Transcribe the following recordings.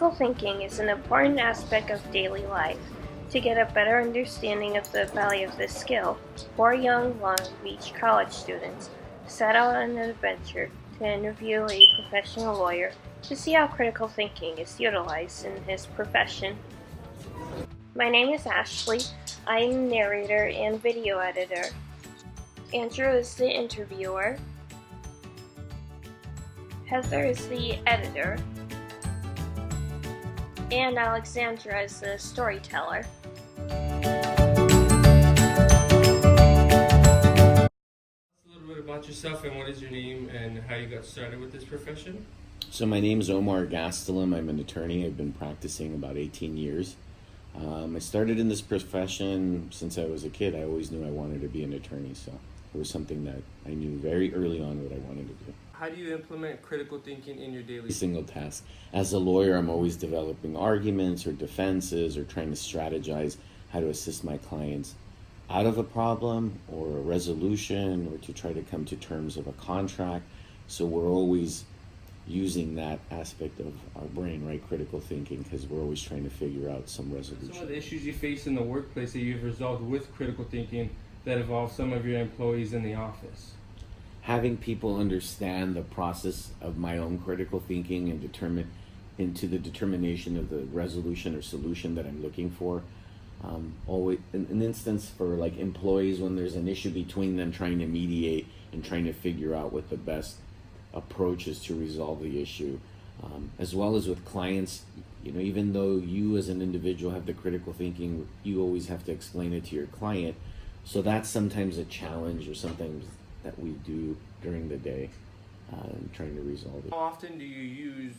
Critical thinking is an important aspect of daily life. To get a better understanding of the value of this skill, four young Long Beach college students set out on an adventure to interview a professional lawyer to see how critical thinking is utilized in his profession. My name is Ashley. I'm narrator and video editor. Andrew is the interviewer. Heather is the editor. And Alexandra is the storyteller. A little bit about yourself and what is your name and how you got started with this profession? So my name is Omar Gastelum. I'm an attorney. I've been practicing about 18 years. I started in this profession since I was a kid. I always knew I wanted to be an attorney, so it was something that I knew very early on what I wanted to do. How do you implement critical thinking in your daily Every single task. As a lawyer, I'm always developing arguments or defenses or trying to strategize how to assist my clients out of a problem or a resolution or to try to come to terms of a contract. So we're always using that aspect of our brain, right? Critical thinking, because we're always trying to figure out some resolution. Some of the issues you face in the workplace that you've resolved with critical thinking that involve some of your employees in the office. Having people understand the process of my own critical thinking and determine into the determination of the resolution or solution that I'm looking for. Always an instance for like employees when there's an issue between them, trying to mediate and trying to figure out what the best approach is to resolve the issue, as well as with clients. You know, even though you as an individual have the critical thinking, you always have to explain it to your client. So that's sometimes a challenge or something that we do during the day, trying to resolve it. How often do you use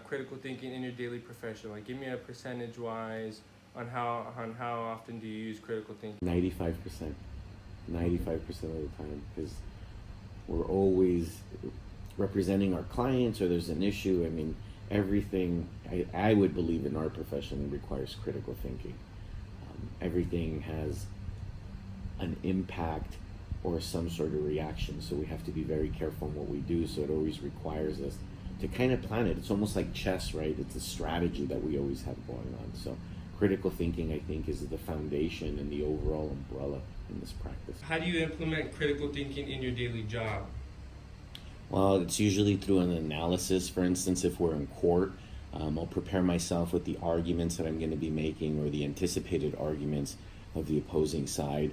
critical thinking in your daily profession? Like, give me a percentage wise on how often do you use critical thinking? 95%. 95% of the time, because we're always representing our clients or there's an issue. I mean, everything, I would believe in our profession requires critical thinking. Everything has an impact or some sort of reaction, so we have to be very careful in what we do. So it always requires us to kind of plan it. It's almost like chess, right? It's a strategy that we always have going on. So critical thinking, I think, is the foundation and the overall umbrella in this practice. How do you implement critical thinking in your daily job? Well, it's usually through an analysis. For instance, if we're in court, I'll prepare myself with the arguments that I'm going to be making or the anticipated arguments of the opposing side.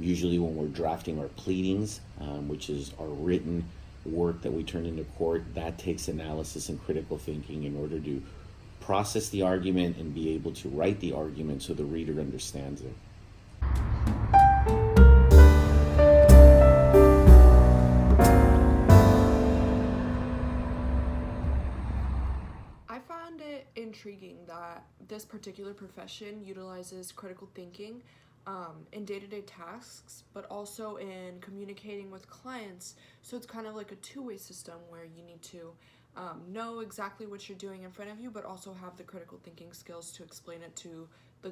Usually when we're drafting our pleadings, which is our written work that we turn into court, that takes analysis and critical thinking in order to process the argument and be able to write the argument so the reader understands it. I found it intriguing that this particular profession utilizes critical thinking in day-to-day tasks, but also in communicating with clients. So it's kind of like a two-way system where you need to know exactly what you're doing in front of you, but also have the critical thinking skills to explain it to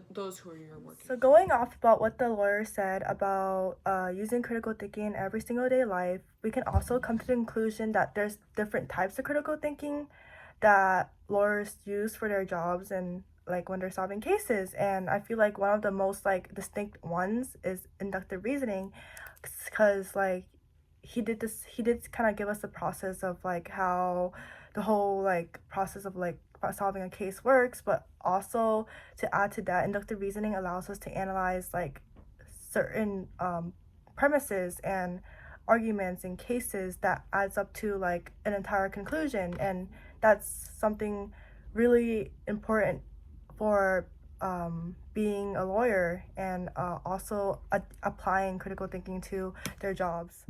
those who you're working with. So going off about what the lawyer said about using critical thinking in every single day life, we can also come to the conclusion that there's different types of critical thinking that lawyers use for their jobs and like when they're solving cases. And I feel like one of the most like distinct ones is inductive reasoning, because like he did kind of give us the process of like how the whole like process of like solving a case works, but also to add to that, inductive reasoning allows us to analyze like certain premises and arguments and cases that adds up to like an entire conclusion. And that's something really important for being a lawyer and also applying critical thinking to their jobs.